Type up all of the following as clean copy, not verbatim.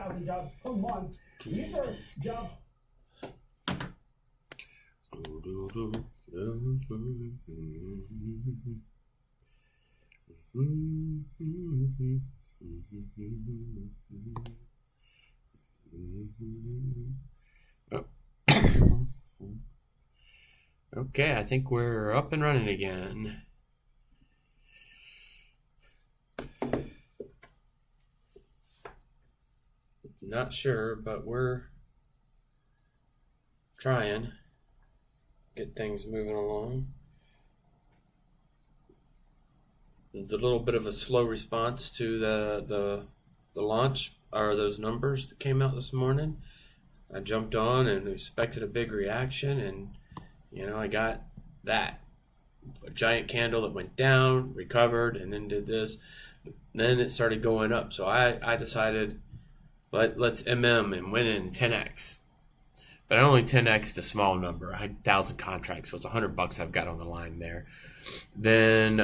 100,000 jobs per month. These are jobs. Okay, I think we're up and running again. Not sure, but we're trying to get things moving along. It's a little bit of a slow response to the launch, or those numbers that came out this morning. I jumped on and expected a big reaction, and I got that. A giant candle that went down, recovered, and then did this. Then it started going up. So I decided, let's MM and win in 10x. But I only 10x'd a small number. I had 1,000 contracts, so it's $100 I've got on the line there. Then,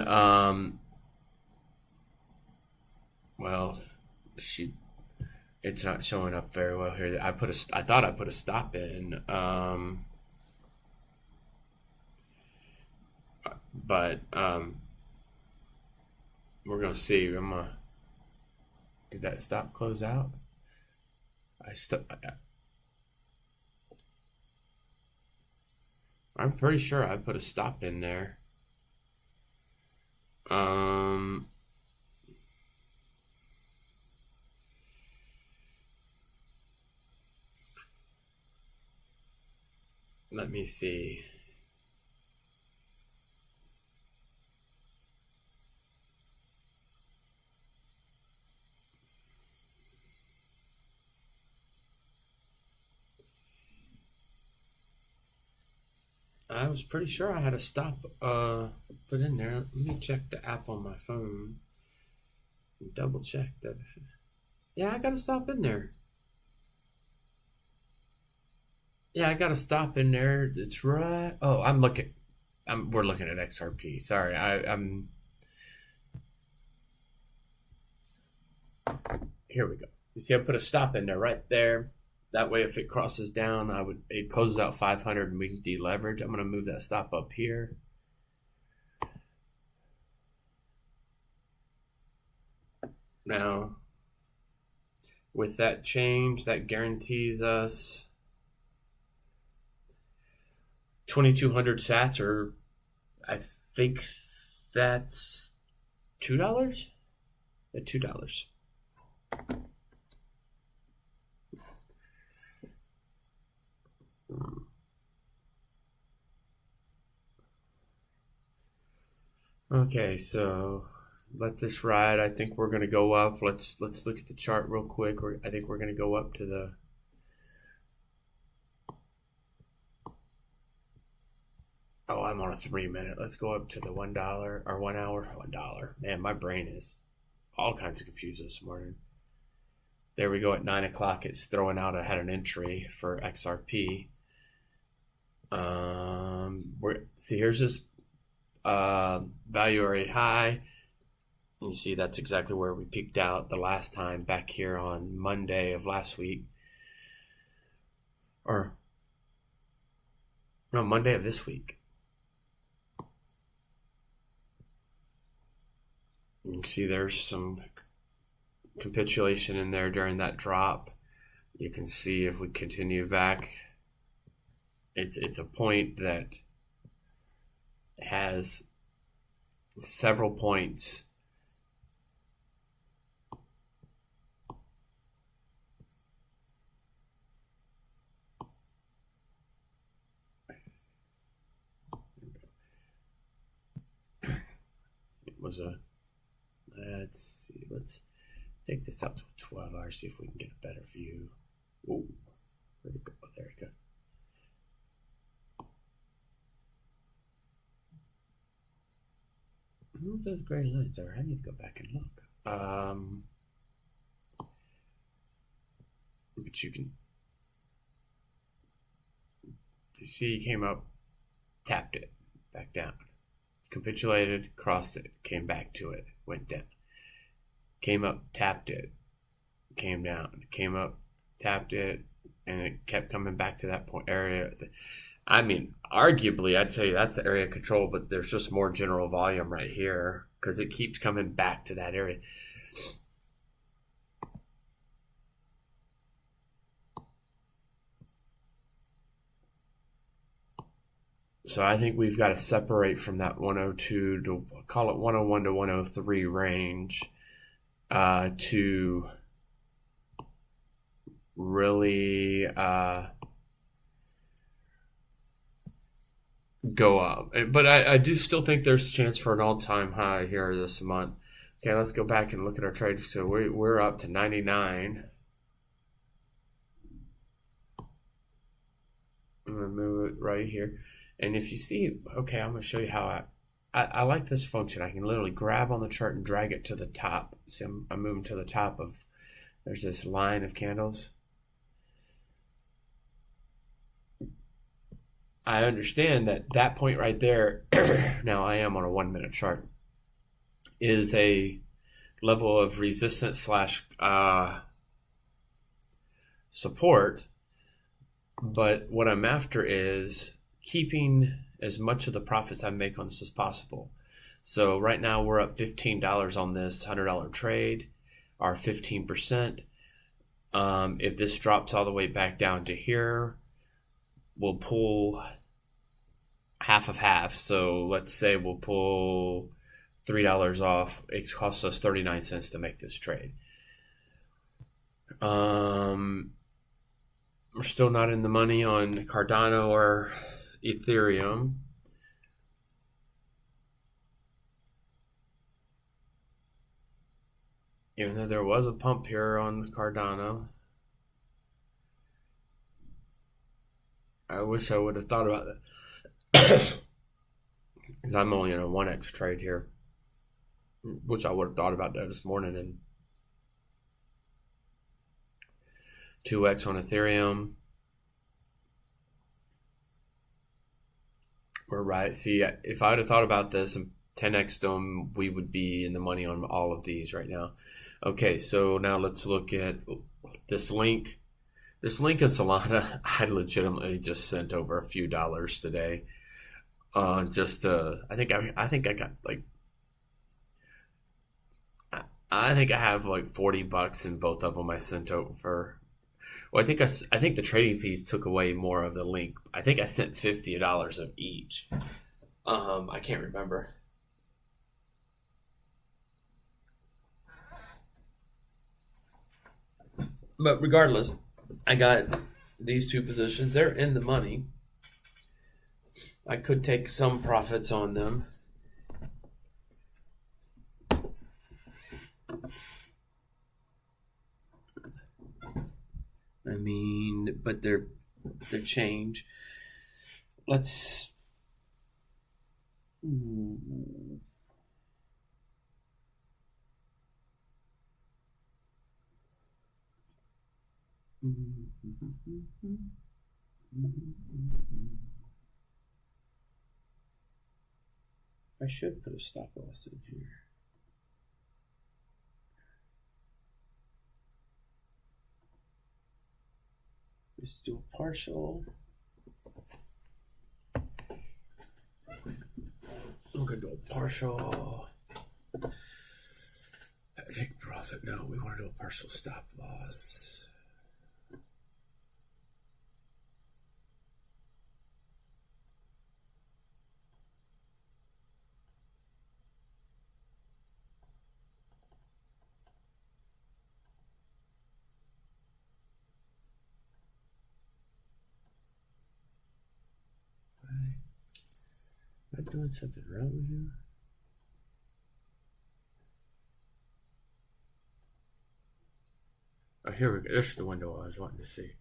it's not showing up very well here. I thought I put a stop in. But we're gonna see. Did that stop close out? I'm pretty sure I put a stop in there. Let me see. I was pretty sure I had a stop put in there. Let me check the app on my phone and double check that. Yeah, I got a stop in there. Yeah, I got a stop in there. It's right. Oh, we're looking at XRP. Sorry, I'm. Here we go. You see, I put a stop in there right there. That way, if it crosses down, it closes out 500 and we can deleverage. I'm going to move that stop up here. Now, with that change, that guarantees us 2,200 sats, or I think that's $2? At $2. Okay, so let this ride. I think we're going to go up. Let's look at the chart real quick. I think we're going to go up to the. Oh, I'm on a 3-minute. Let's go up to the $1 or 1 hour. $1. Man, my brain is all kinds of confused this morning. There we go. At 9 o'clock, it's throwing out. I had an entry for XRP. Here's this value area high. You see that's exactly where we peaked out the last time, back here on Monday of last week. Or no, Monday of this week. You can see there's some capitulation in there during that drop. You can see if we continue back, it's a point that has several points. It was a, let's see, let's take this up to 12 hours, see if we can get a better view. Whoa, where'd it go? There it goes. What those gray lines are? I need to go back and look. But you see, came up, tapped it, back down, capitulated, crossed it, came back to it, went down, came up, tapped it, came down, came up, tapped it, and it kept coming back to that point area. I mean, arguably, I'd say that's area control, but there's just more general volume right here because it keeps coming back to that area. So I think we've got to separate from that 102 to call it 101 to 103 range to really go up. But I do still think there's a chance for an all-time high here this month. Okay, let's go back and look at our trade. So we're up to 99. I'm going to move it right here. And if you see, okay, I'm going to show you how I like this function. I can literally grab on the chart and drag it to the top. See, I'm moving to the top of, there's this line of candles. I understand that point right there, now I am on a 1 minute chart, is a level of resistance slash support. But what I'm after is keeping as much of the profits I make on this as possible. So right now we're up $15 on this $100 trade, our 15%. If this drops all the way back down to here, we'll pull half of half. So let's say we'll pull $3 off. It costs us 39 cents to make this trade. We're still not in the money on Cardano or Ethereum. Even though there was a pump here on Cardano. I wish I would have thought about that. I'm only in a 1x trade here, which I would have thought about that this morning. And 2x on Ethereum. We're right. See, if I would have thought about this and 10x them, we would be in the money on all of these right now. Okay, so now let's look at this link. This link in Solana, I legitimately just sent over a few dollars today. I think I got like, I think I have like $40 in both of them. I sent over. Well, I think the trading fees took away more of the link. I think I sent $50 of each. I can't remember. But regardless, I got these two positions. They're in the money. I could take some profits on them. I mean, but they're change. Let's. I should put a stop loss in here. Let's do a partial. I'm gonna do a partial. Take profit. No, we want to do a partial stop loss. Am I doing something wrong here? Oh, here we go. This is the window I was wanting to see.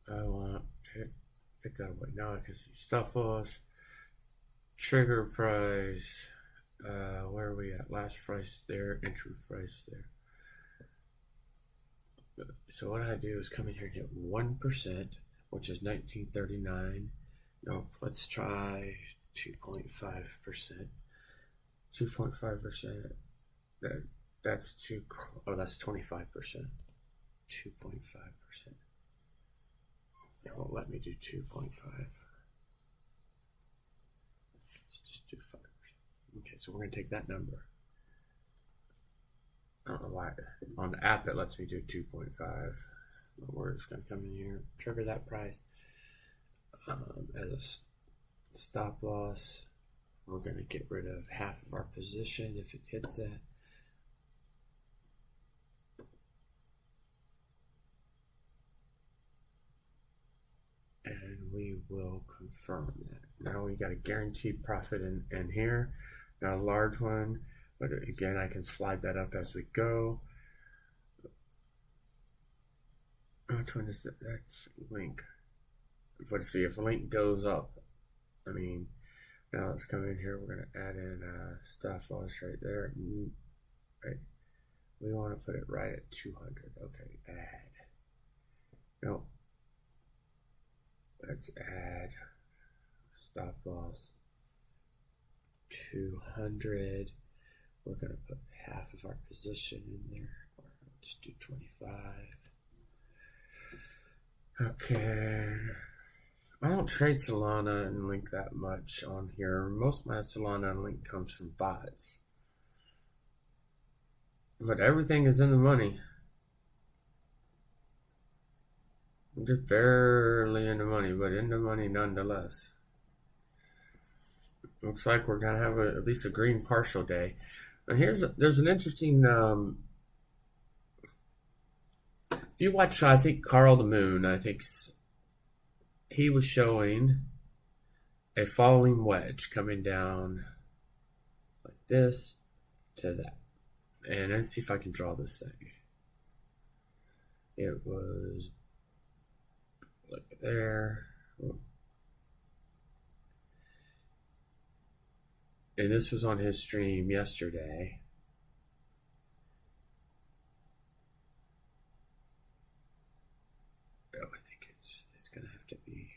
I want to pick that away. Now I can see stop loss, trigger price. Where are we at? Last price there, entry price there. So what I do is come in here and get 1%, which is 1939. No, let's try 2.5%. 2.5%. That's 25%. 2.5%. It won't let me do 2.5. Let's just do 5%. Okay, so we're going to take that number. I don't know why. On the app, it lets me do 2.5. But we're just going to come in here, trigger that price as a stop loss. We're going to get rid of half of our position if it hits that. And we will confirm that. Now we got a guaranteed profit in here. Not a large one, but again, I can slide that up as we go. Which one is that? That's link. Let's see if link goes up. I mean, now let's come in here. We're going to add in stop loss right there. Right. We want to put it right at 200. Okay, add. No. Let's add stop loss 200. We're going to put half of our position in there. Or just do 25. Okay. I don't trade Solana and Link that much on here. Most of my Solana and Link comes from bots. But everything is in the money. I'm just barely in the money, but in the money nonetheless. Looks like we're gonna have at least a green partial day. And there's an interesting. If you watch, I think Carl the Moon, I think he was showing a falling wedge coming down like this to that. And let's see if I can draw this thing. It was like there. And this was on his stream yesterday. Oh, I think it's gonna have to be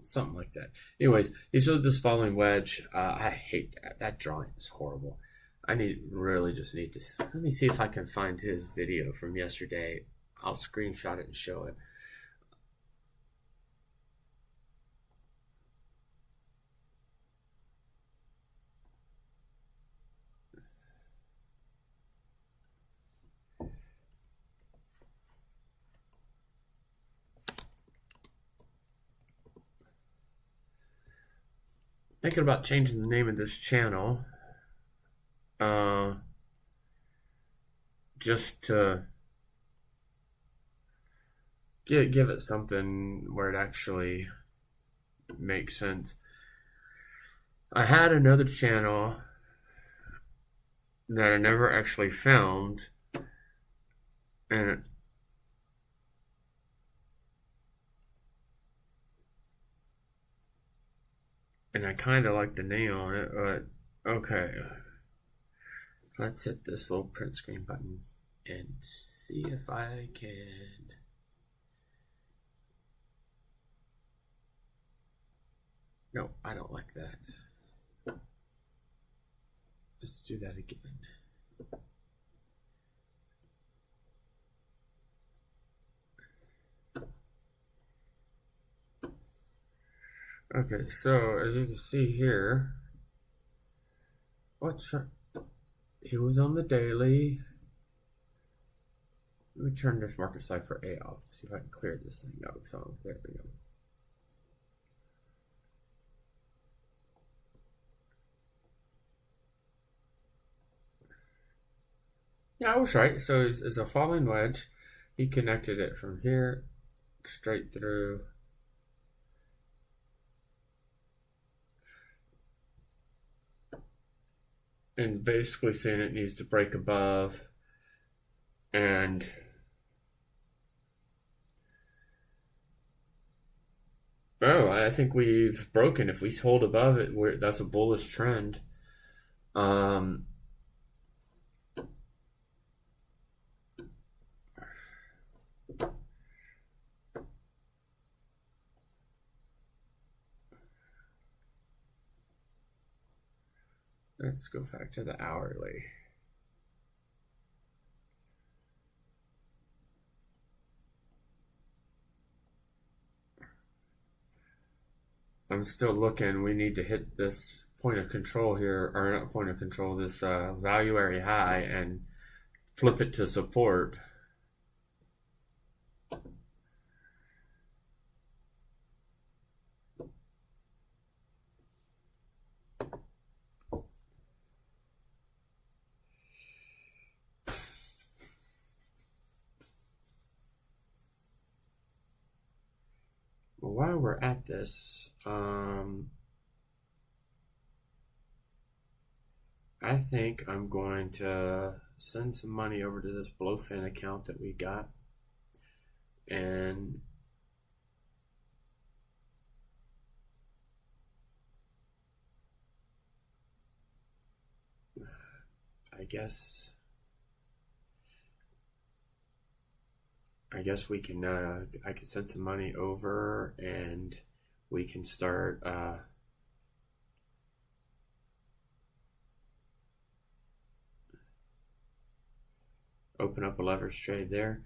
something like that. Anyways, he showed this falling wedge. I hate that drawing. It's horrible. Really just need to. Let me see if I can find his video from yesterday. I'll screenshot it and show it. Thinking about changing the name of this channel. Just to give it something where it actually makes sense. I had another channel that I never actually found, and I kind of like the name on it, but okay. Let's hit this little print screen button and see if I can. No, I don't like that. Let's do that again. Okay, so as you can see here, he was on the daily. Let me turn this market cipher A off. See if I can clear this thing out. So there we go. Yeah, I was right. So it's a falling wedge. He connected it from here straight through. And basically saying it needs to break above. And oh, I think we've broken. If we hold above it, that's a bullish trend. Let's go back to the hourly. I'm still looking. We need to hit this point of control here, or not point of control, this value area high and flip it to support. While we're at this, I think I'm going to send some money over to this Blowfin account that we got, and I guess we can. I can send some money over, and we can start. Open up a leverage trade there.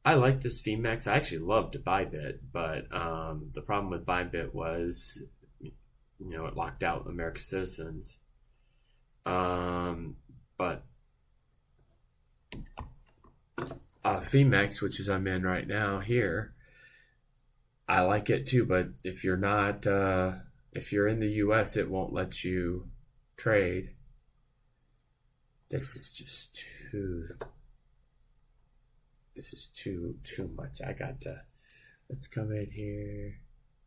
I like this VMAX. I actually loved Bybit, but the problem with Bybit was, it locked out American citizens. But VMAX, which is I'm in right now here, I like it too. But if you're not, if you're in the U.S., it won't let you trade. This is just too. This is too much. I got to. Let's come in here.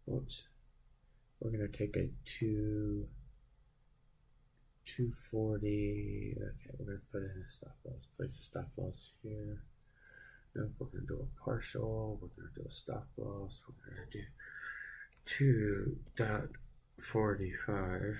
Whoops. We're gonna take a 240. Okay, we're gonna put in a stop loss. Place a stop loss here. Nope, we're gonna do a partial. We're gonna do a stop loss. We're gonna do 2.45.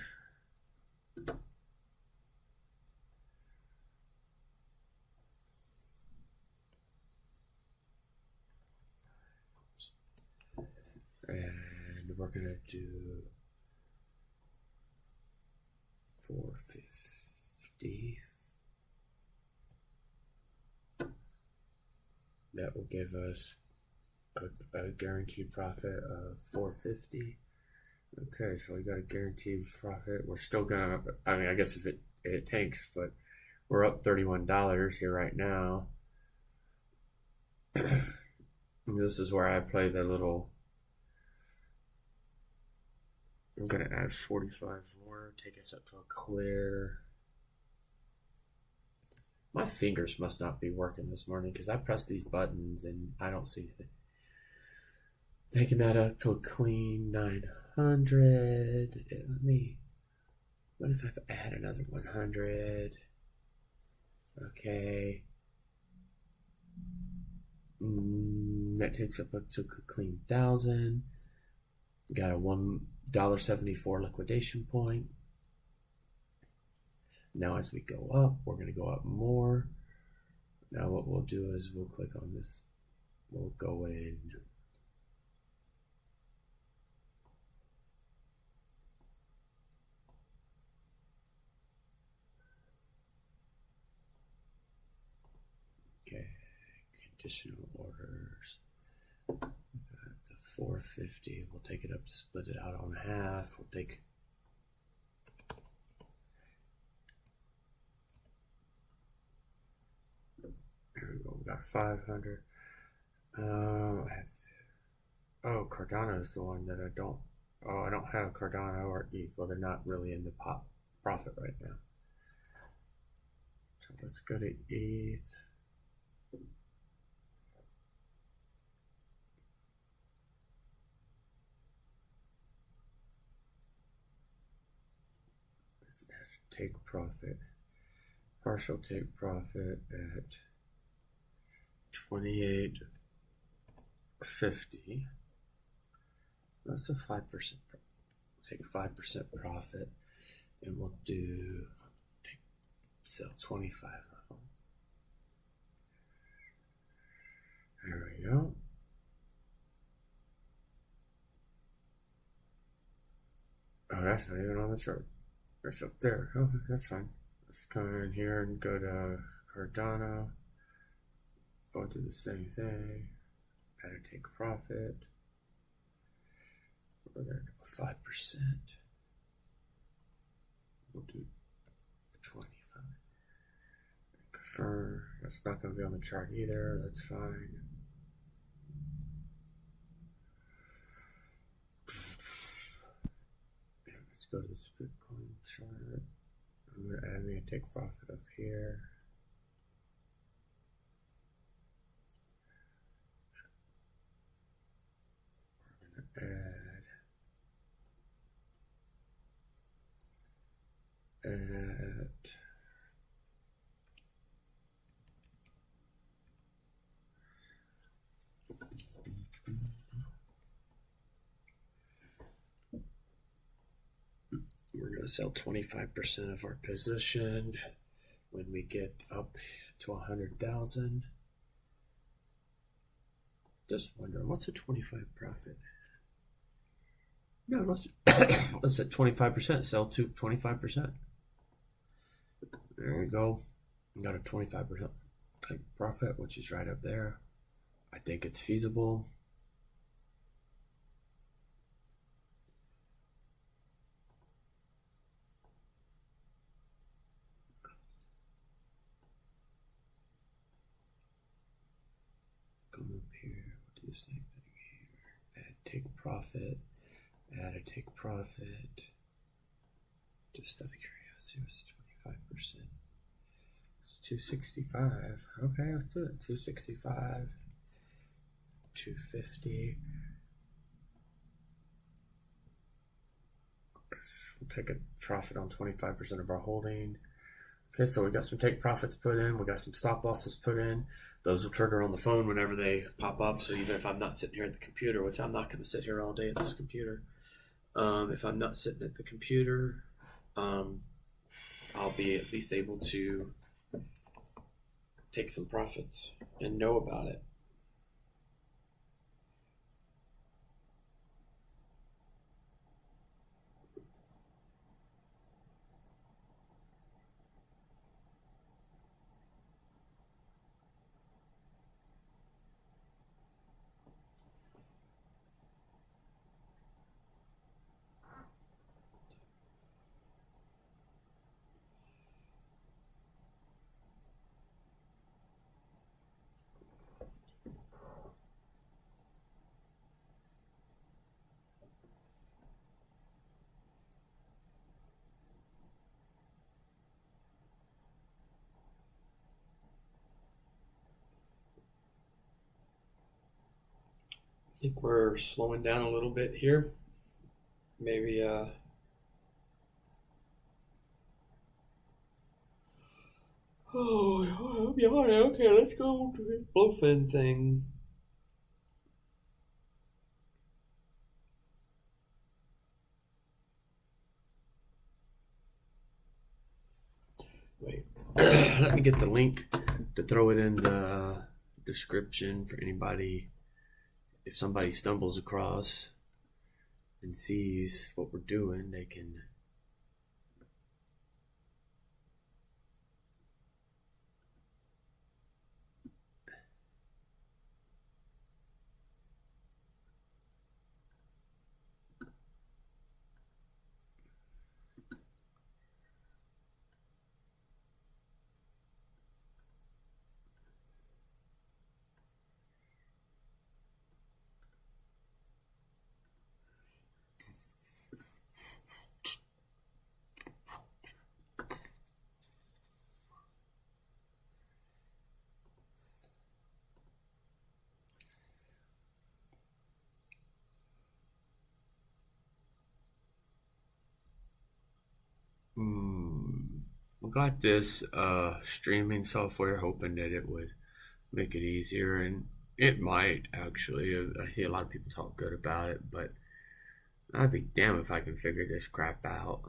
And we're gonna do 450. That will give us a guaranteed profit of 450. Okay, so we got a guaranteed profit. We're still gonna. I mean, I guess if it tanks, but we're up $31 here right now. This is where I play the little. I'm gonna add 45 more, take us up to a clear. My fingers must not be working this morning because I press these buttons and I don't see anything. Taking that up to a clean 900. What if I add another 100? Okay. That takes up to a clean 1,000. Got a $1.74 liquidation point. Now as we go up, we're going to go up more. Now what we'll do is we'll click on this. We'll go in. Okay, conditional orders. 450. We'll take it up to split it out on half. We'll take. Here we go. We got 500. Cardano is the one that I don't. Oh, I don't have Cardano or ETH. Well, they're not really in the profit right now. So let's go to ETH. Take profit, partial take profit at 28.50. That's a 5%. Take 5% profit, and we'll sell 25 of them. There we go. Oh, that's not even on the chart. It's up there. Oh, that's fine. Let's come in here and go to Cardano. Go do the same thing. Add a take profit. We're gonna go 5%. We'll do 25. Confirm. That's not gonna be on the chart either. That's fine. Let's go to this Bitcoin chart. I'm gonna take profit up here. We're gonna add we're going to sell 25% of our position when we get up to 100,000. Just wondering, what's a 25 profit? No, let's at 25%. Sell to 25%. There we go. We got a 25% profit, which is right up there. I think it's feasible. Come up here. We'll do the same thing here. Add take profit. Add a take profit. Just out of curiosity, it's 25%. It's 265. Okay, let's do it. 265. 250. We'll take a profit on 25% of our holding. Okay, so we got some take profits put in. We got some stop losses put in. Those will trigger on the phone whenever they pop up. So even if I'm not sitting here at the computer, which I'm not going to sit here all day at this computer, if I'm not sitting at the computer, I'll be at least able to take some profits and know about it. I think we're slowing down a little bit here. Maybe oh yeah, okay, let's go to this bluefin thing. Wait. Let me get the link to throw it in the description for anybody. If somebody stumbles across and sees what we're doing, they can I'm glad this streaming software, hoping that it would make it easier, and it might actually. I see a lot of people talk good about it, but I'd be damned if I can figure this crap out.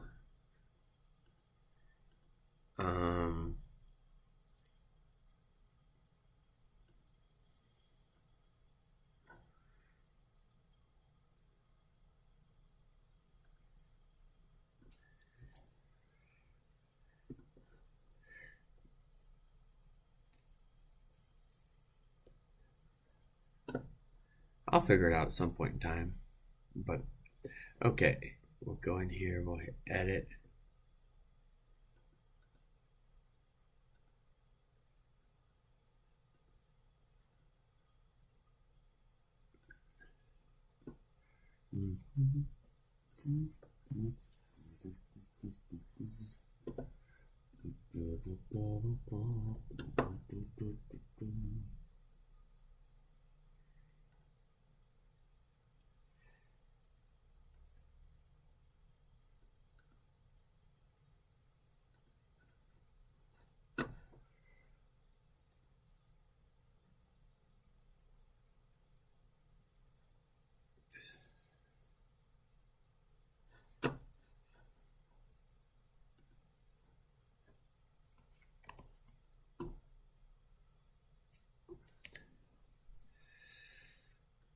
I'll figure it out at some point in time, but Okay, we'll go in here, we'll hit edit.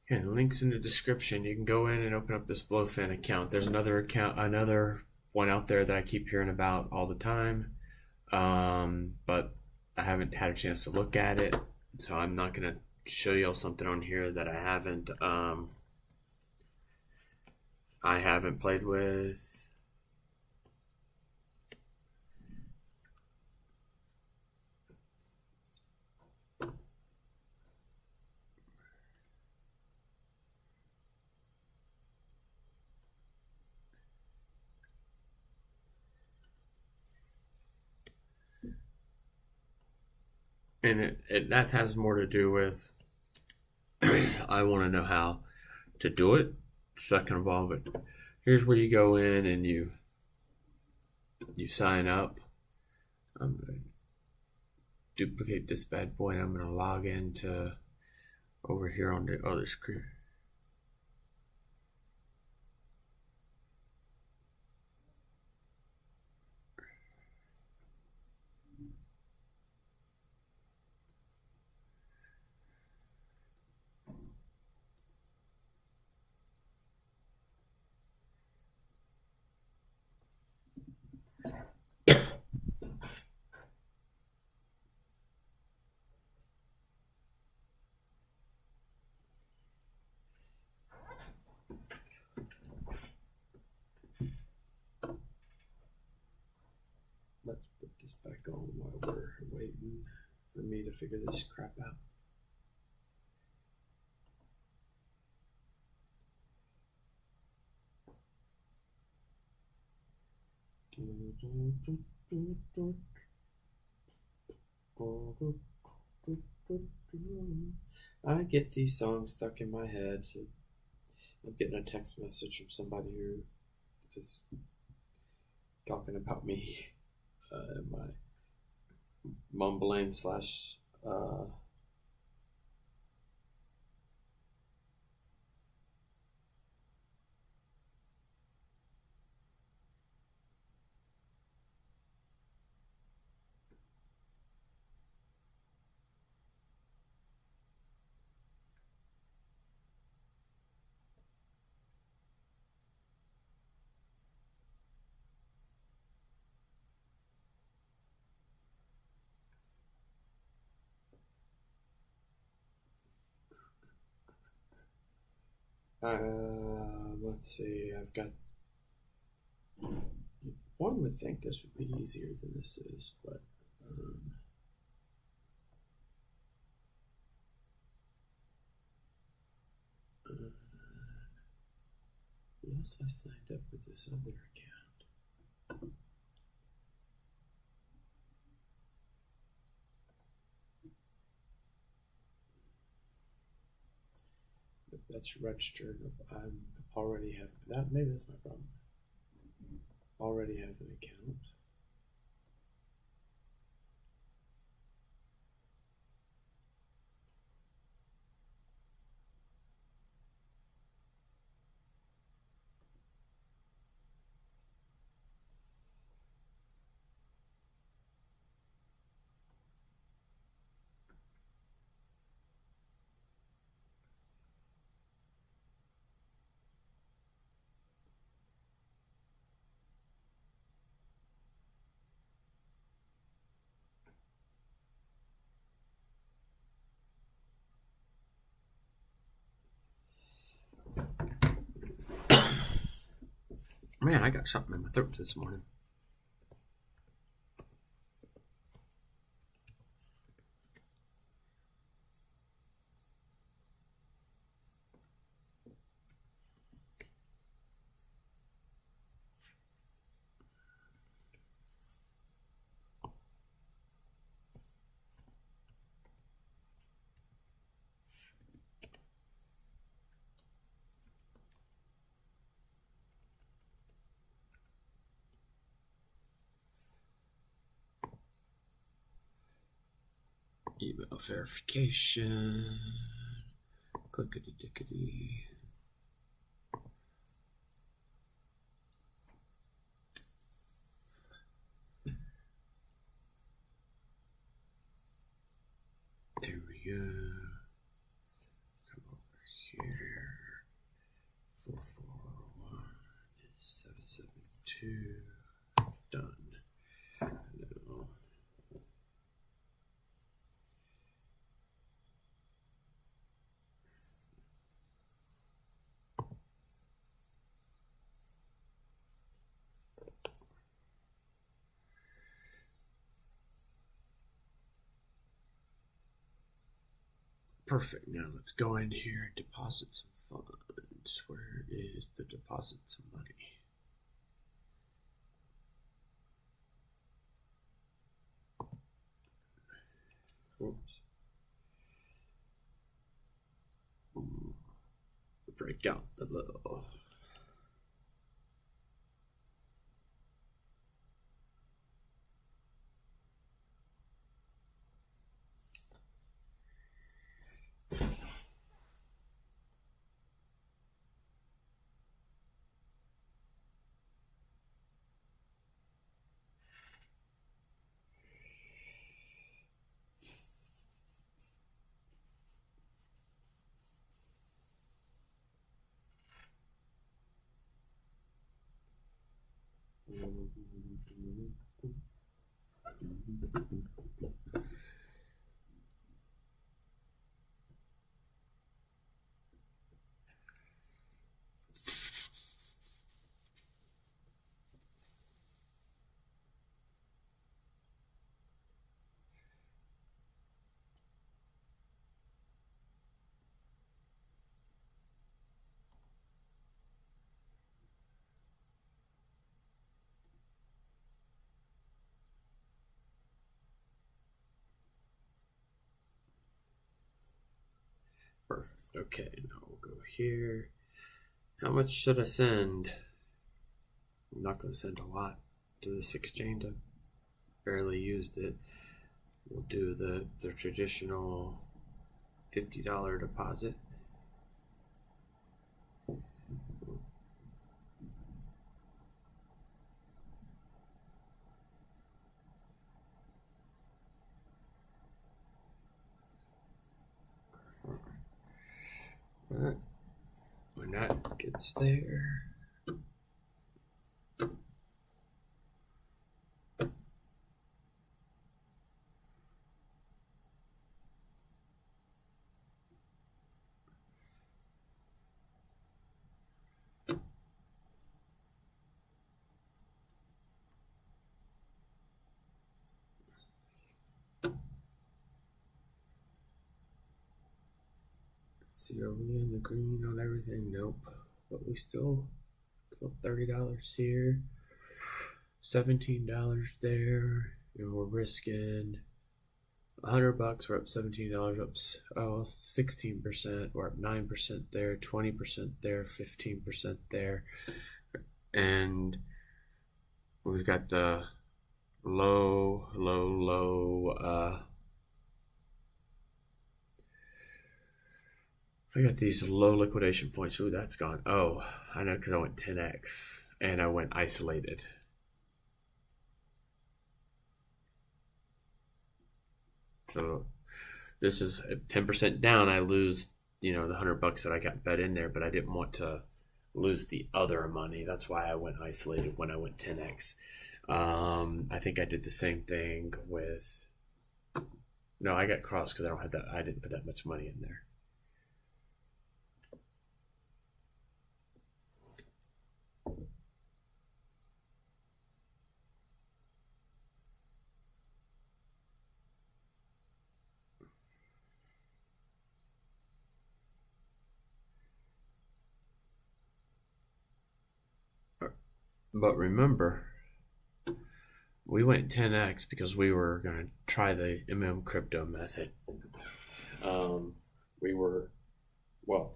Okay, the link's in the description. You can go in and open up this Blowfin account. There's another one out there that I keep hearing about all the time, but I haven't had a chance to look at it, so I'm not gonna show y'all something on here that I haven't played with. And that has more to do with I want to know how to do it. Second of all, but here's where you go in and you sign up. I'm going to duplicate this bad boy and I'm going to log into over here on the other screen. Let's put this back on while we're waiting for me to figure this crap out. I get these songs stuck in my head, so I'm getting a text message from somebody who is talking about me, my mumbling slash let's see, I've got one would think this would be easier than this is, but unless I signed up with this other account. But that's registered. I already have that. Maybe that's my problem. Already have an account. Man, I got something in my throat this morning. Email verification. Clickety dickety. There we go. Come over here. 4401 is 772. Done. No. Perfect. Now let's go in here and deposit some funds. Where is the deposit some money? Oops. Break out the little. Perfect. Okay, now we'll go here. How much should I send? I'm not going to send a lot to this exchange. I've barely used it. We'll do the traditional $50 deposit. Alright. When that gets there, see, are we in the green on everything? Nope. But we still $30 here, $17 there, and we're risking $100. We're up $17. Up 16%. We're up 9% there, 20% there, 15% there, and we've got the low. I got these low liquidation points. Ooh, that's gone. Oh, I know, because I went 10x and I went isolated. So this is 10% down. I lose, the $100 that I got bet in there, but I didn't want to lose the other money. That's why I went isolated when I went 10x. I think I did the same thing with. No, I got crossed because I didn't put that much money in there. But remember, we went 10x because we were going to try the crypto method. We were, well,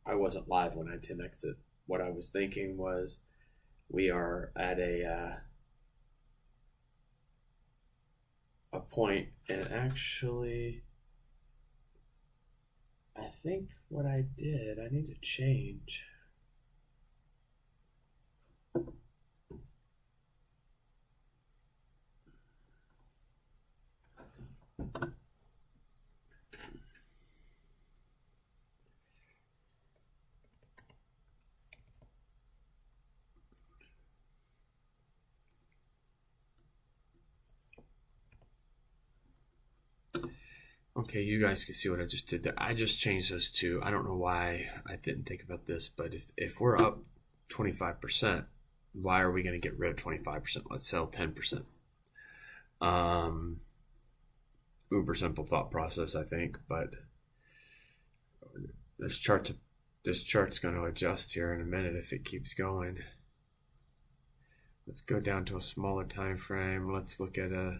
I wasn't live when I 10x it. What I was thinking was we are at a point, and actually, I think what I did, I need to change. Okay, you guys can see what I just did there. I just changed those two. I don't know why I didn't think about this, but if we're up 25%, why are we going to get rid of 25%? Let's sell 10%. Uber simple thought process, I think, but this chart's going to adjust here in a minute if it keeps going. Let's go down to a smaller time frame. Let's look at a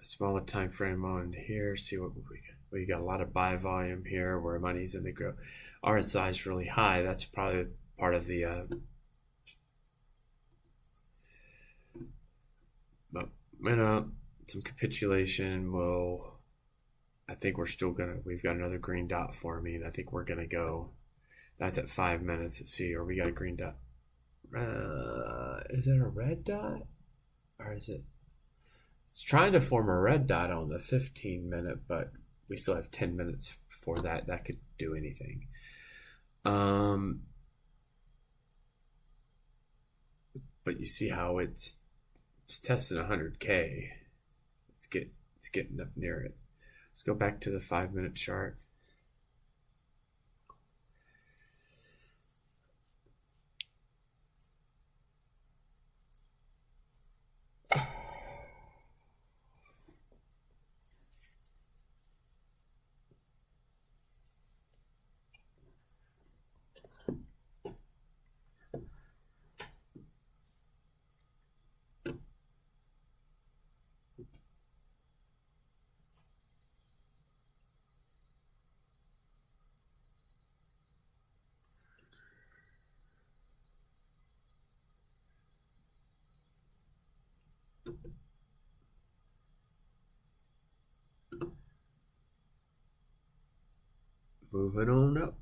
smaller time frame on here, see what we got. A lot of buy volume here where money's in the growth. RSI is really high. That's probably part of the but some capitulation will, I think we've got another green dot forming. I think we're gonna go, that's at 5 minutes. Let's see, or we got a green dot. Is it a red dot or is it? It's trying to form a red dot on the 15-minute, but we still have 10 minutes before that. That could do anything. But you see how it's testing 100K. It's getting up near it. Let's go back to the 5-minute chart. Moving on up.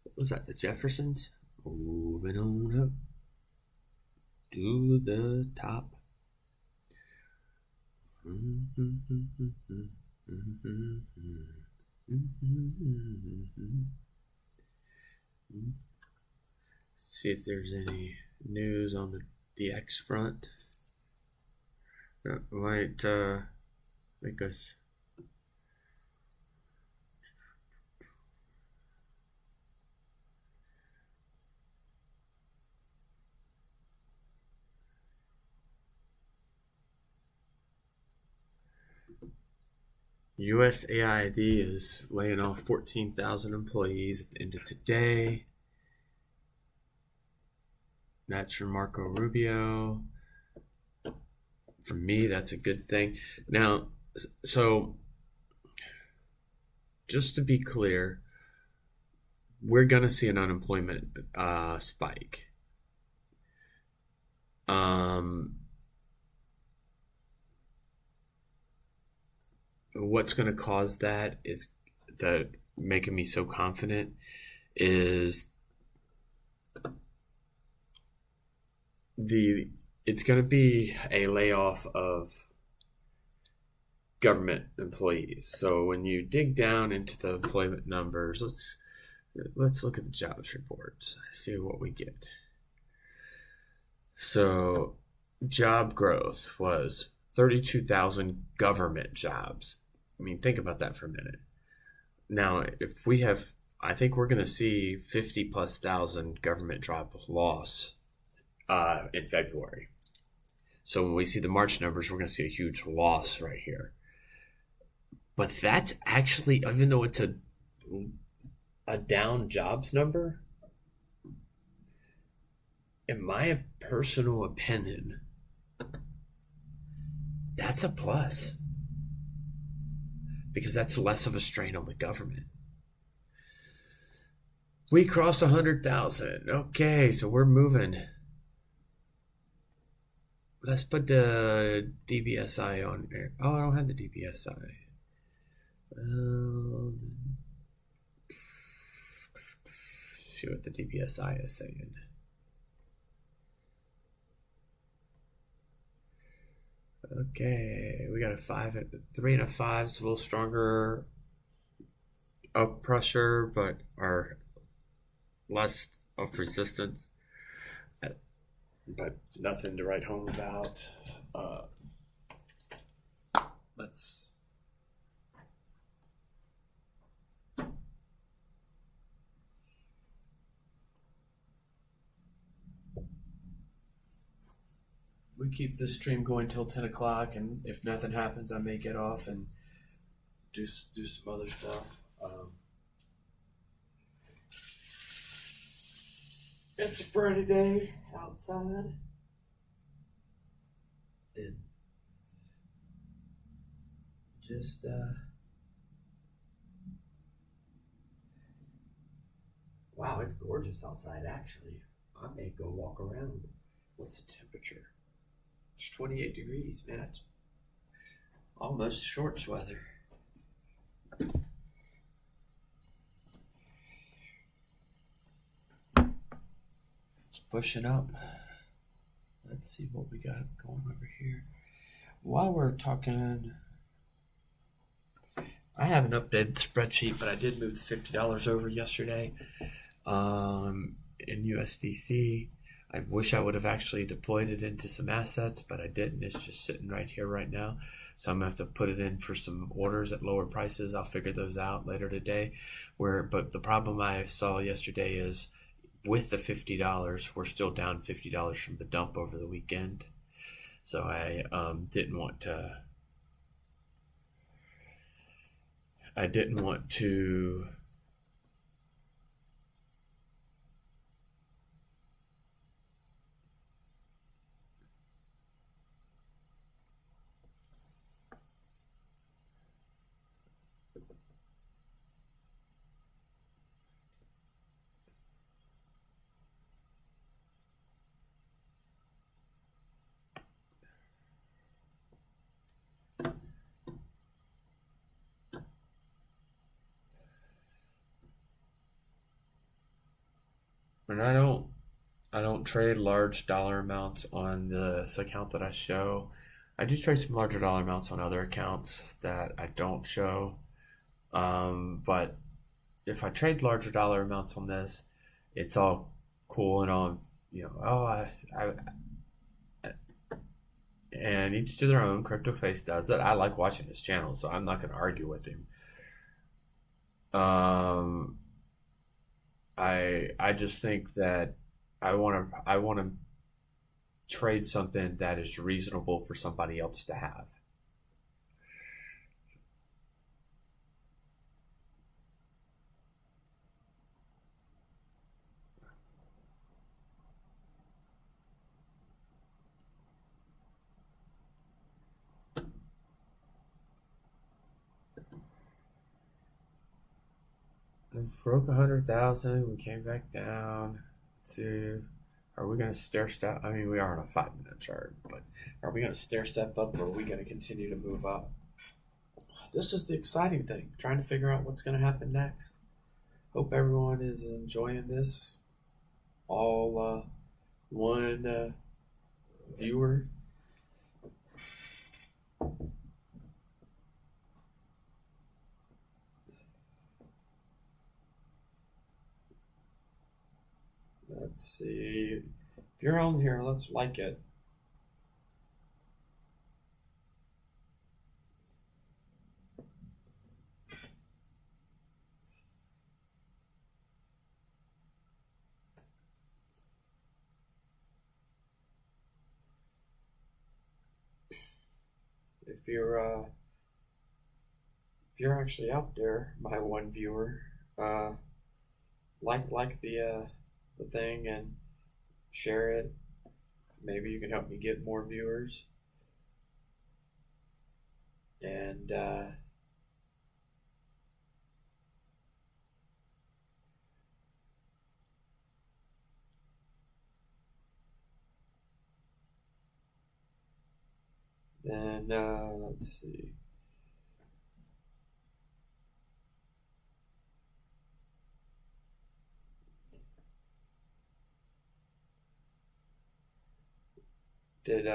What was that? The Jeffersons? Moving on up to the top. See if there's any news on the X front that might make us. USAID is laying off 14,000 employees at the end of today. That's from Marco Rubio. For me, that's a good thing. Now, so just to be clear, we're going to see an unemployment spike. What's going to cause that is that making me so confident is it's going to be a layoff of government employees. So when you dig down into the employment numbers, let's look at the jobs reports, see what we get. So job growth was 32,000 government jobs. I mean, think about that for a minute. Now, if we have, I think we're going to see 50 plus thousand government job loss in February. So when we see the March numbers, we're going to see a huge loss right here. But that's actually, even though it's a down jobs number, in my personal opinion, that's a plus because that's less of a strain on the government. We crossed 100,000. Okay, so we're moving. Let's put the DBSI on there. Oh, I don't have the DBSI. See what the DBSI is saying. Okay, we got a 3 and a 5. It's a little stronger up pressure, but are less of resistance. But nothing to write home about. Let's. We keep this stream going till 10 o'clock, and if nothing happens, I may get off and do some other stuff. It's a pretty day outside. And just, wow, it's gorgeous outside, actually. I may go walk around. What's the temperature? It's 28 degrees, man. It's almost shorts weather. It's pushing up. Let's see what we got going over here. While we're talking, I haven't updated the spreadsheet, but I did move the $50 over yesterday in USDC. I wish I would have actually deployed it into some assets, but I didn't. It's just sitting right here right now. So I'm going to have to put it in for some orders at lower prices. I'll figure those out later today. But the problem I saw yesterday is with the $50, we're still down $50 from the dump over the weekend. So I didn't want to and I don't trade large dollar amounts on this account that I show. I do trade some larger dollar amounts on other accounts that I don't show. But if I trade larger dollar amounts on this, it's all cool and all, and each to their own. CryptoFace does it. I like watching his channel, so I'm not going to argue with him. I just think that I want to trade something that is reasonable for somebody else to have. We broke 100,000. We came back down to. Are we going to stair step? I mean, we are on a 5-minute chart, but are we going to stair step up, or are we going to continue to move up? This is the exciting thing, trying to figure out what's going to happen next. Hope everyone is enjoying this. All one viewer. Let's see. If you're on here, let's like it. If you're actually out there, my one viewer, like the thing and share it. Maybe you can help me get more viewers. And then let's see. Did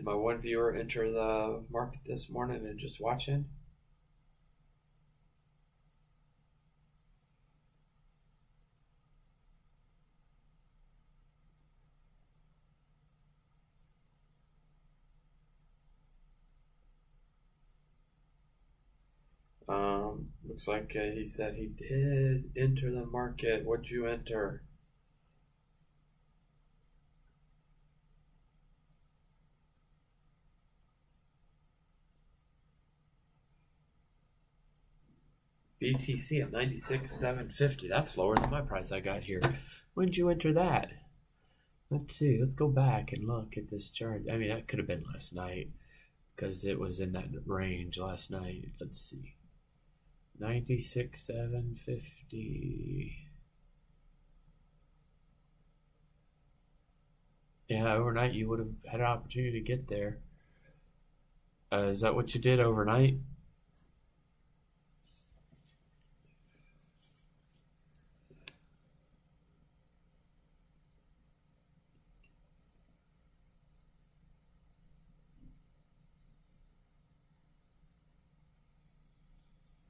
my one viewer enter the market this morning and just watching? Looks like he said he did enter the market. What'd you enter? BTC at 96,750. That's lower than my price I got here. When did you enter that? Let's see. Let's go back and look at this chart. I mean, that could have been last night because it was in that range last night. Let's see. 96,750. Yeah, overnight you would have had an opportunity to get there. Is that what you did overnight?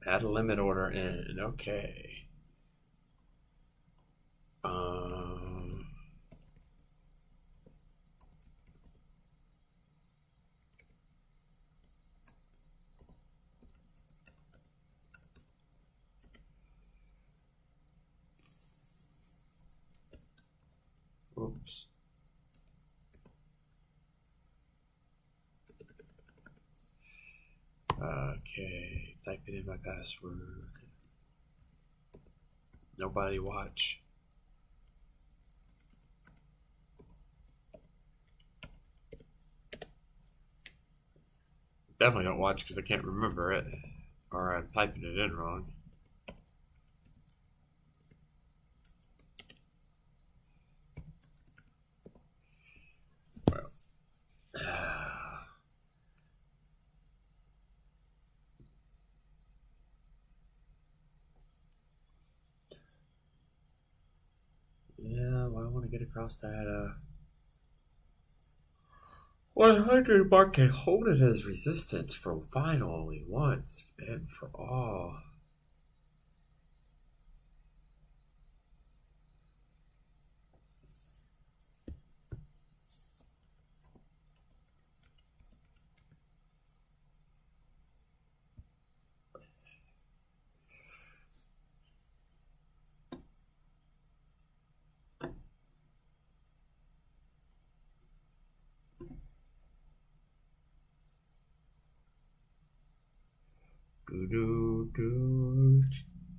Add a limit order in. Okay. Oops. Okay, typing in my password. Nobody watch. Definitely don't watch because I can't remember it, or I'm typing it in wrong. Well, yeah, well, I want to get across that 100 market, hold it as resistance for finally once and for all. Do do do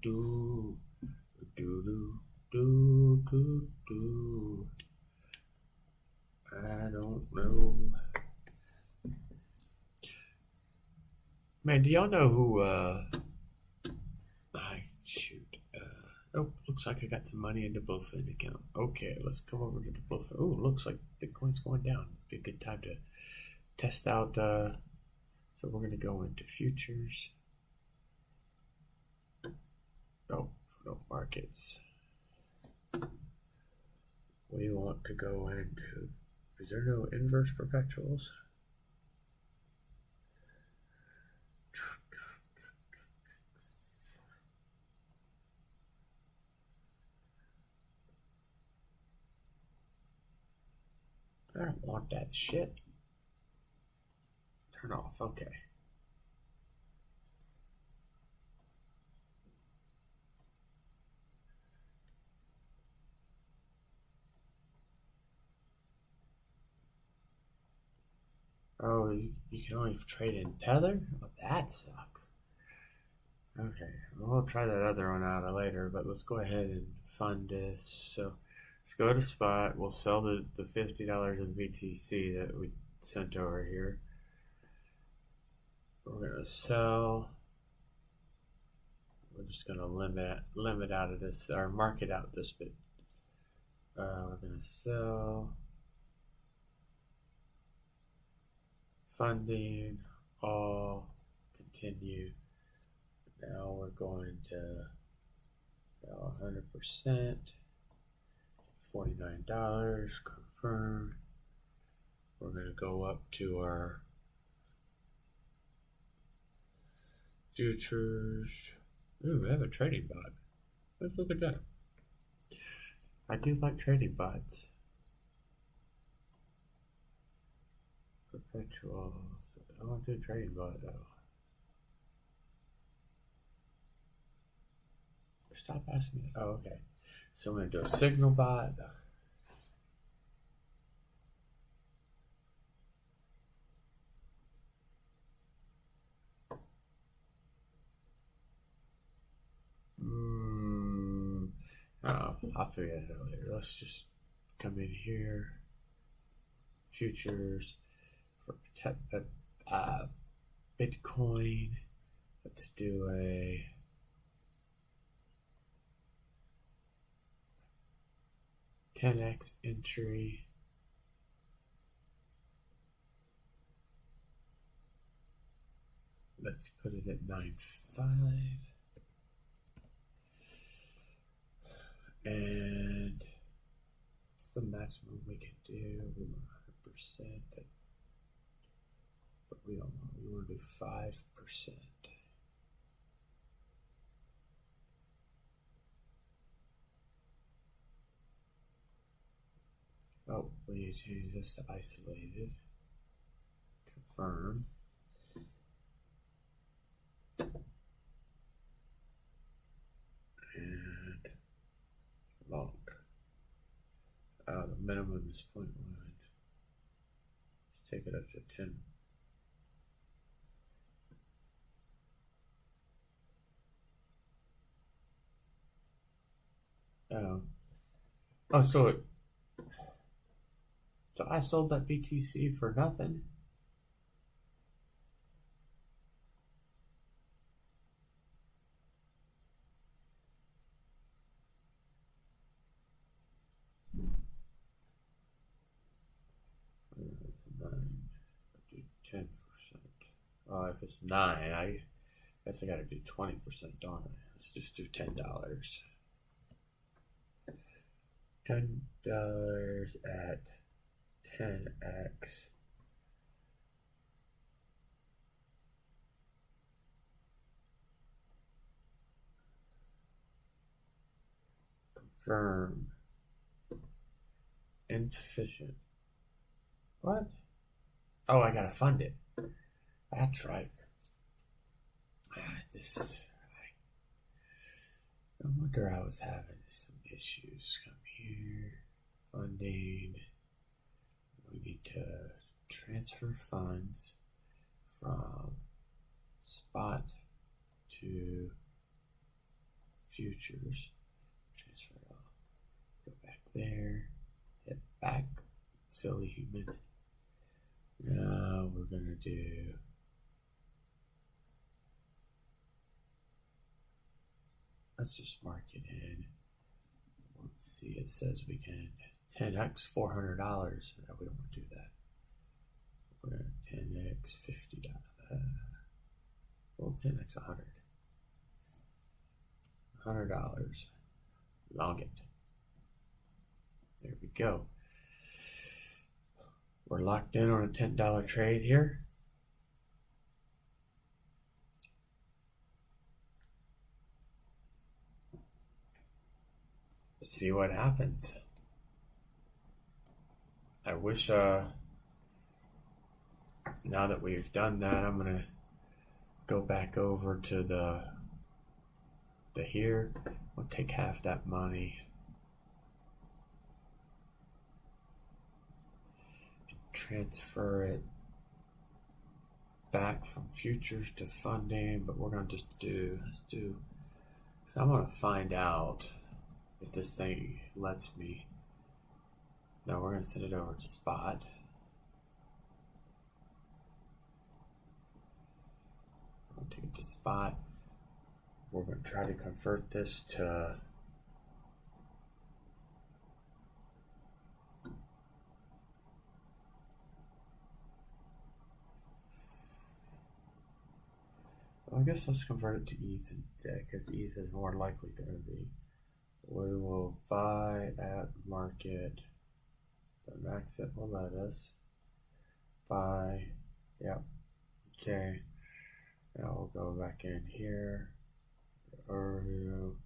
do do do do do. I don't know. Man, do y'all know who? Shoot. Oh, looks like I got some money in the Bluefin account. Okay, let's come over to the Bluefin. Oh, looks like Bitcoin's going down. Be a good time to test out. So we're gonna go into futures. No markets. We want to go into. Is there no inverse perpetuals? I don't want that shit. Turn off. Okay. Oh, you can only trade in Tether? Oh, that sucks. Okay, we'll try that other one out later, but let's go ahead and fund this. So let's go to spot. We'll sell the $50 in BTC that we sent over here. We're gonna sell. We're just gonna limit out of this, or market out this bit. We're gonna sell. Funding all, continue. Now we're going to sell 100%, $49, confirm. We're going to go up to our futures. Ooh, we have a trading bot. Let's look at that. I do like trading bots. Perpetuals. I want to do a trading bot though. Stop asking me. Oh, okay. So I'm going to do a signal bot. Oh, I'll figure that out later. Let's just come in here. Futures for Bitcoin. Let's do a $10x entry. Let's put it at 9.5. And what's the maximum we can do? We want 100%, but we don't want. We want to do 5%. Oh, we need to change this to isolated. Confirm. And long. The minimum is 0.1. Let's take it up to 10. Oh, so I sold that BTC for nothing. Nine, do 10%. Oh, if it's 9, I guess I gotta do 20%, don't I? Let's just do $10. $10 at 10x. Confirm. Insufficient. What? Oh, I gotta fund it. That's right. No wonder I was having some issues. Come here. Funding. We need to transfer funds from spot to futures. Transfer it all. Go back there. Hit back. Silly human. Now we're gonna do let's just mark it in. Let's see, it says we can 10x $400. No, we don't want to do that. We're gonna 10x $50. Well, 10x $100. Long it. There we go. We're locked in on a $10 trade here. See what happens. I wish now that we've done that, I'm gonna go back over to the here. We'll take half that money and transfer it back from futures to funding, but we're going to just let's do, because I want to find out if this thing lets me. No, we're going to send it over to spot. I'll take it to spot. We're going to try to convert this to I guess let's convert it to ETH instead, because ETH is more likely going to be. We will buy at market. The max it will let us buy. Yep. Okay. Now we'll go back in here. We'll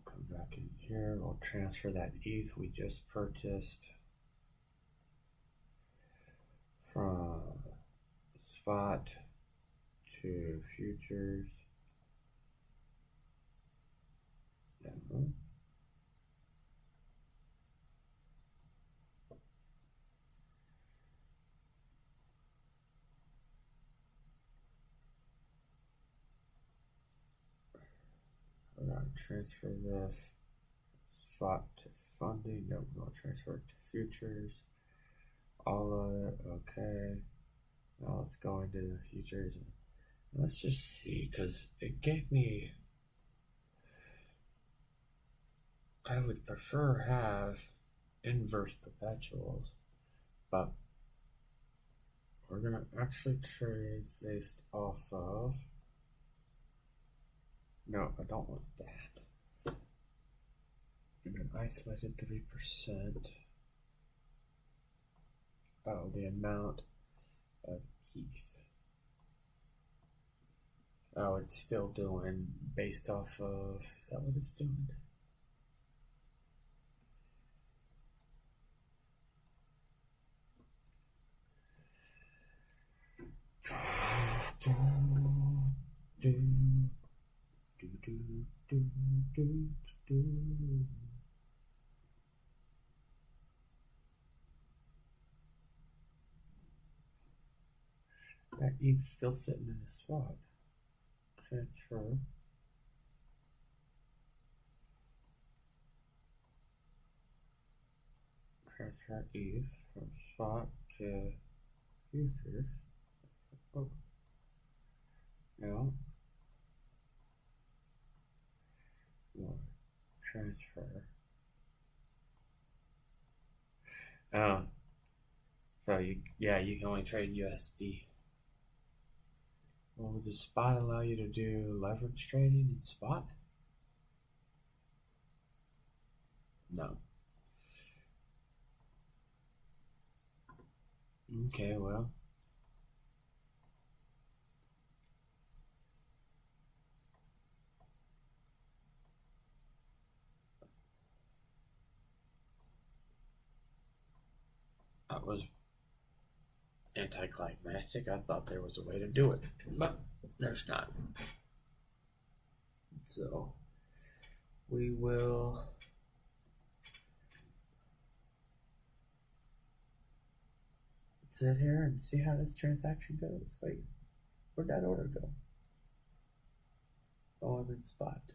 come back in here. We'll transfer that ETH we just purchased from spot to futures. Demo. We're going to transfer this spot to funding. No, we're going to transfer it to futures. All of it. Okay. Now let's go into the futures. Let's just see, because it gave me. I would prefer have inverse perpetuals, but we're going to actually trade based off of. No, I don't want that. And an isolated 3%. Oh, the amount of ETH. Oh, it's still doing based off of. Is that what it's doing? That ETH's still sitting in the spot. Transfer. Transfer ETH from spot to futures. Oh. No. No. Transfer. Oh. So you can only trade USD. Well, does spot allow you to do leverage trading in spot? No. Okay, well. That was anticlimactic. I thought there was a way to do it, but there's not. So we will sit here and see how this transaction goes. Wait, where'd that order go? Oh, I'm in spot.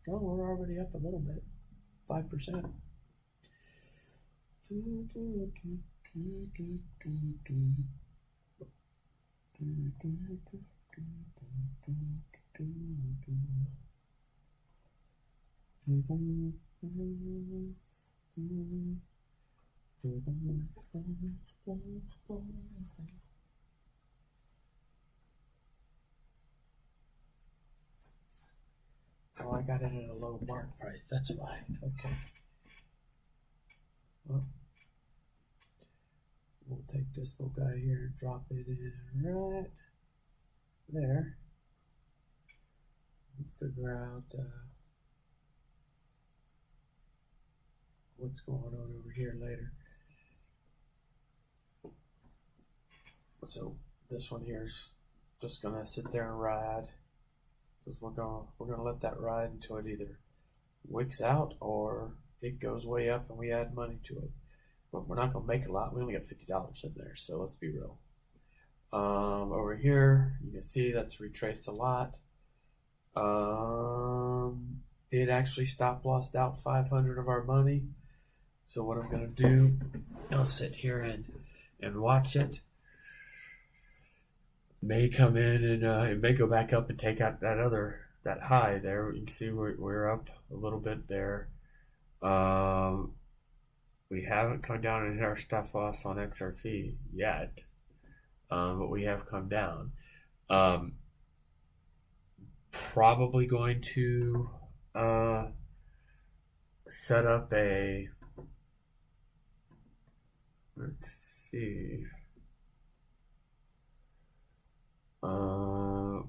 Oh, we're already up a little bit, 5%. Oh, I got it at a low mark price. That's why. Okay. Well, we'll take this little guy here and drop it in right there. We'll figure out what's going on over here later. So this one here is just gonna sit there and ride, because we're gonna let that ride until it either wicks out or it goes way up and we add money to it. But we're not gonna make a lot. We only got $50 in there, so let's be real. Over here, you can see that's retraced a lot. It actually stop lossed out 500 of our money. So what I'm gonna do, I'll sit here and watch it. May come in and it may go back up and take out that high there. You can see we're up a little bit there. We haven't come down and hit our stop loss on XRP yet, but we have come down. Probably going to set up a, let's see,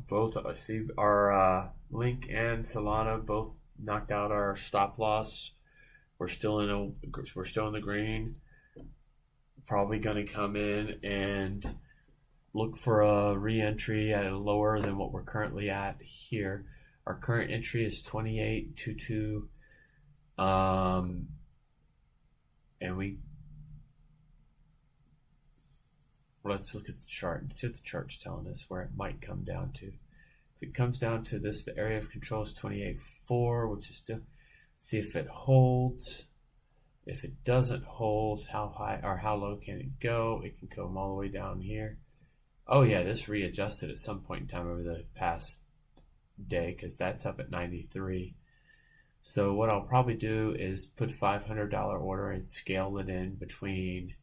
both see our Link and Solana both knocked out our stop loss. We're still in the green. Probably going to come in and look for a re-entry at a lower than what we're currently at here. Our current entry is 28.22, and let's look at the chart and see what the chart's telling us where it might come down to. If it comes down to this, the area of control is 28.4, which is still, see if it holds. If it doesn't hold, how high or how low can it go? It can come all the way down here. Oh yeah, this readjusted at some point in time over the past day, because that's up at 93. So what I'll probably do is put $500 order and scale it in between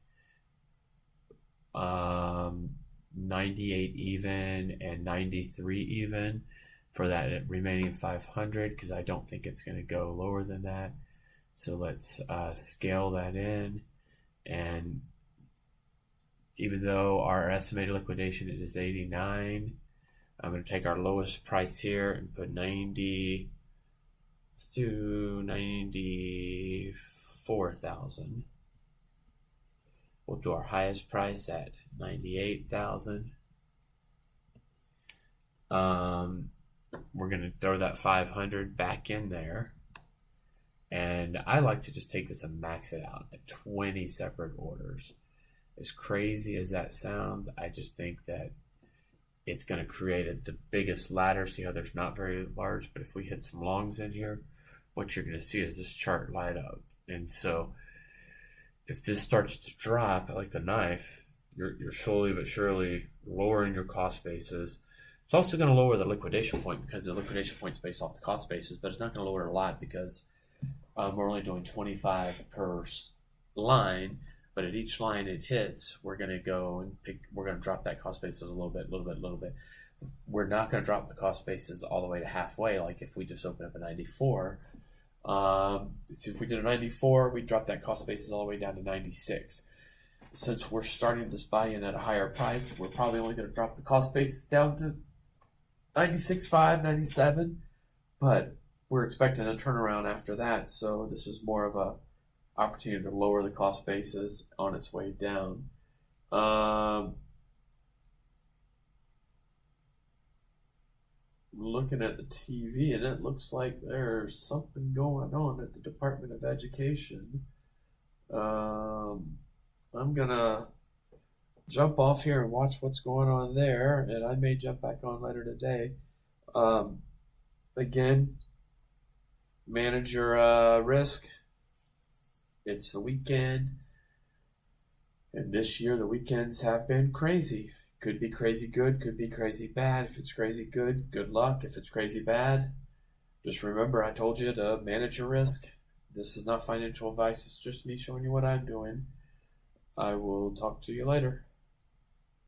98 even and 93 even for that remaining 500, because I don't think it's going to go lower than that. So let's scale that in, and even though our estimated liquidation is 89, I'm going to take our lowest price here and put 90. Let's do 94,000. We'll do our highest price at 98,000. We're going to throw that 500 back in there. And I like to just take this and max it out at 20 separate orders. As crazy as that sounds, I just think that it's going to create the biggest ladder. See how there's not very large, but if we hit some longs in here, what you're going to see is this chart light up. And so if this starts to drop like a knife, you're slowly but surely lowering your cost basis. It's also going to lower the liquidation point, because the liquidation point is based off the cost basis, but it's not going to lower it a lot, because we're only doing 25 per line. But at each line it hits, we're going to go and we're going to drop that cost basis a little bit. We're not going to drop the cost basis all the way to halfway, like if we just open up a 94. So if we did a 94, we drop that cost basis all the way down to 96. Since we're starting this buy-in at a higher price, we're probably only going to drop the cost basis down to 96.5, 97. But we're expecting a turnaround after that, so this is more of a opportunity to lower the cost basis on its way down. Looking at the TV, and it looks like there's something going on at the Department of Education. I'm gonna jump off here and watch what's going on there, and I may jump back on later today. Again, manage your risk. It's the weekend, and this year the weekends have been crazy. Could be crazy good, could be crazy bad. If it's crazy good, good luck. If it's crazy bad, just remember I told you to manage your risk. This is not financial advice, it's just me showing you what I'm doing. I will talk to you later.